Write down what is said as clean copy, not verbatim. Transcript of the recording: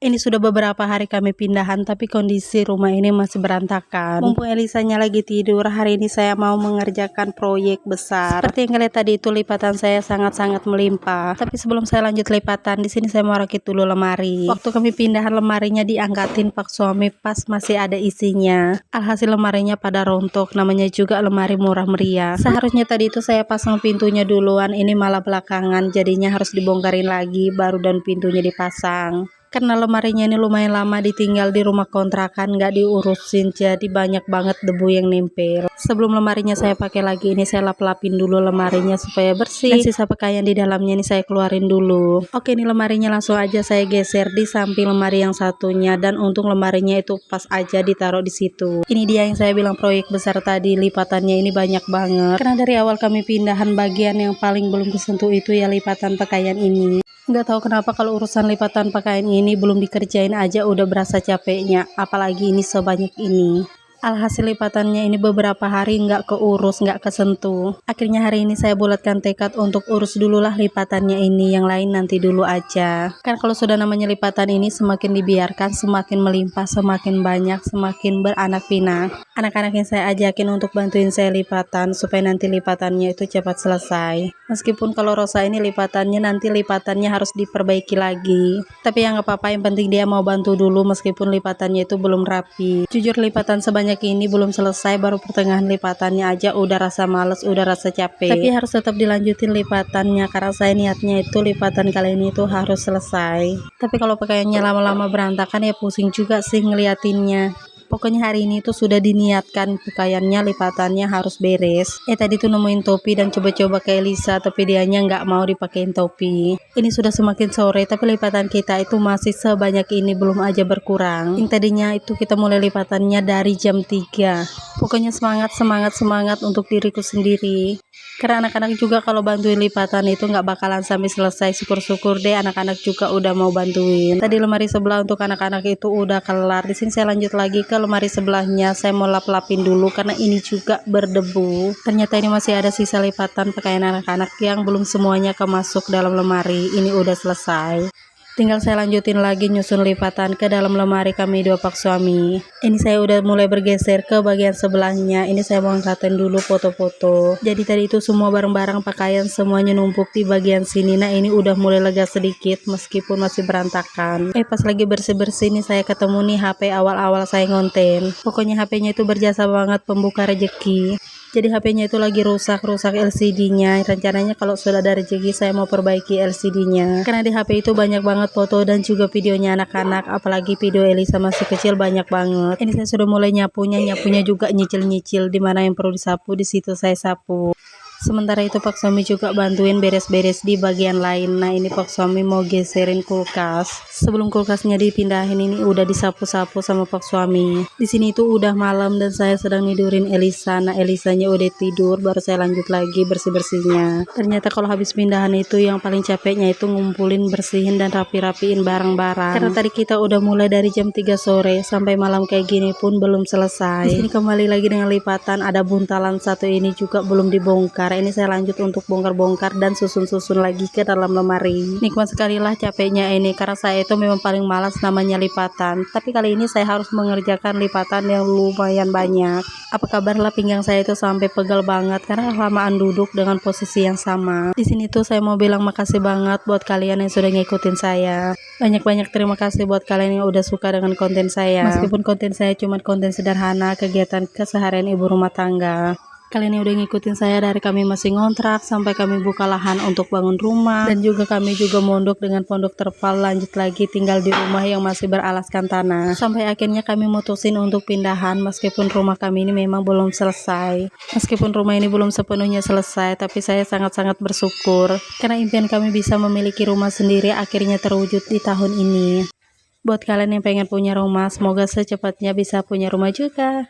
Ini sudah beberapa hari kami pindahan, tapi kondisi rumah ini masih berantakan. Mumpung Elisanya lagi tidur, hari ini saya mau mengerjakan proyek besar. Seperti yang kalian tadi itu, lipatan saya sangat-sangat melimpah. Tapi sebelum saya lanjut lipatan, di sini saya mau rakit dulu lemari. Waktu kami pindahan, lemarinya diangkatin pak suami pas masih ada isinya. Alhasil lemarinya pada rontok, namanya juga lemari murah meriah. Seharusnya tadi itu saya pasang pintunya duluan, ini malah belakangan, jadinya harus dibongkarin lagi, baru dan pintunya dipasang. Karena lemarinya ini lumayan lama ditinggal di rumah kontrakan, nggak diurusin, jadi banyak banget debu yang nempel. Sebelum lemarinya saya pakai lagi, ini saya lap-lapin dulu lemarinya supaya bersih. Dan sisa pakaian di dalamnya ini saya keluarin dulu. Oke, ini lemarinya langsung aja saya geser di samping lemari yang satunya, dan untung lemarinya itu pas aja ditaruh di situ. Ini dia yang saya bilang proyek besar tadi, lipatannya ini banyak banget. Karena dari awal kami pindahan, bagian yang paling belum kesentuh itu ya lipatan pakaian ini. Nggak tahu kenapa kalau urusan lipatan pakaian ini belum dikerjain aja udah berasa capeknya, apalagi ini sebanyak ini. Alhasil lipatannya ini beberapa hari nggak keurus, nggak kesentuh. Akhirnya hari ini saya bulatkan tekad untuk urus dululah lipatannya ini, yang lain nanti dulu aja. Kan kalau sudah namanya lipatan ini semakin dibiarkan, semakin melimpah, semakin banyak, semakin beranak pinak. Anak-anak yang saya ajakin untuk bantuin saya lipatan, supaya nanti lipatannya itu cepat selesai. Meskipun kalau Rosa ini nanti lipatannya harus diperbaiki lagi. Tapi ya nggak apa-apa, yang penting dia mau bantu dulu meskipun lipatannya itu belum rapi. Jujur lipatan sebanyak ini belum selesai, baru pertengahan lipatannya aja udah rasa males, udah rasa capek. Tapi harus tetap dilanjutin lipatannya, karena saya niatnya itu lipatan kali ini tuh harus selesai. Tapi kalau pakaiannya lama-lama berantakan ya pusing juga sih ngeliatinnya. Pokoknya hari ini tuh sudah diniatkan pakaiannya lipatannya harus beres. Tadi tuh nemuin topi dan coba-coba ke Elisa, tapi dianya nggak mau dipakein topi. Ini sudah semakin sore, tapi lipatan kita itu masih sebanyak ini, belum aja berkurang. Yang tadinya itu kita mulai lipatannya dari jam 3. Pokoknya semangat untuk diriku sendiri. Karena anak-anak juga kalau bantuin lipatan itu nggak bakalan sampai selesai. Syukur-syukur deh anak-anak juga udah mau bantuin. Tadi lemari sebelah untuk anak-anak itu udah kelar. Di sini saya lanjut lagi ke lemari sebelahnya. Saya mau lap-lapin dulu karena ini juga berdebu. Ternyata ini masih ada sisa lipatan pakaian anak-anak yang belum semuanya kemasuk dalam lemari. Ini udah selesai. Tinggal saya lanjutin lagi nyusun lipatan ke dalam lemari kami dua pak suami. Ini saya udah mulai bergeser ke bagian sebelahnya. Ini saya mau angkatin dulu foto-foto. Jadi tadi itu semua barang-barang pakaian semuanya numpuk di bagian sini. Nah ini udah mulai lega sedikit meskipun masih berantakan. Pas lagi bersih-bersih nih saya ketemu nih HP awal-awal saya ngonten. Pokoknya HP-nya itu berjasa banget pembuka rezeki. Jadi HP-nya itu lagi rusak LCD-nya. Rencananya kalau sudah ada rezeki saya mau perbaiki LCD-nya. Karena di HP itu banyak banget foto dan juga videonya anak-anak, apalagi video Elisa masih kecil banyak banget. Ini saya sudah mulai nyapunya juga nyicil-nyicil, di mana yang perlu disapu di situ saya sapu. Sementara itu Pak Suami juga bantuin beres-beres di bagian lain. Nah ini Pak Suami mau geserin kulkas. Sebelum kulkasnya dipindahin ini udah disapu-sapu sama Pak Suami. Di sini itu udah malam dan saya sedang nidurin Elisa. Nah Elisanya udah tidur, baru saya lanjut lagi bersih-bersihnya. Ternyata kalau habis pindahan itu yang paling capeknya itu ngumpulin, bersihin dan rapi-rapiin barang-barang. Karena tadi kita udah mulai dari jam 3 sore sampai malam kayak gini pun belum selesai. Di sini kembali lagi dengan lipatan, ada buntalan satu ini juga belum dibongkar. Ini saya lanjut untuk bongkar-bongkar dan susun-susun lagi ke dalam lemari. Nikmat sekali lah capeknya ini, karena saya itu memang paling malas namanya lipatan. Tapi kali ini saya harus mengerjakan lipatan yang lumayan banyak. Apa kabar lah pinggang saya itu sampai pegal banget karena kelamaan duduk dengan posisi yang sama. Di sini tuh saya mau bilang makasih banget buat kalian yang sudah ngikutin saya. Banyak-banyak terima kasih buat kalian yang udah suka dengan konten saya. Meskipun konten saya cuma konten sederhana, kegiatan keseharian ibu rumah tangga. Kalian yang udah ngikutin saya dari kami masih ngontrak sampai kami buka lahan untuk bangun rumah, dan juga kami juga mondok dengan pondok terpal, lanjut lagi tinggal di rumah yang masih beralaskan tanah, sampai akhirnya kami mutusin untuk pindahan. Meskipun rumah kami ini memang belum selesai, meskipun rumah ini belum sepenuhnya selesai, tapi saya sangat-sangat bersyukur karena impian kami bisa memiliki rumah sendiri akhirnya terwujud di tahun ini. Buat kalian yang pengen punya rumah, semoga secepatnya bisa punya rumah juga.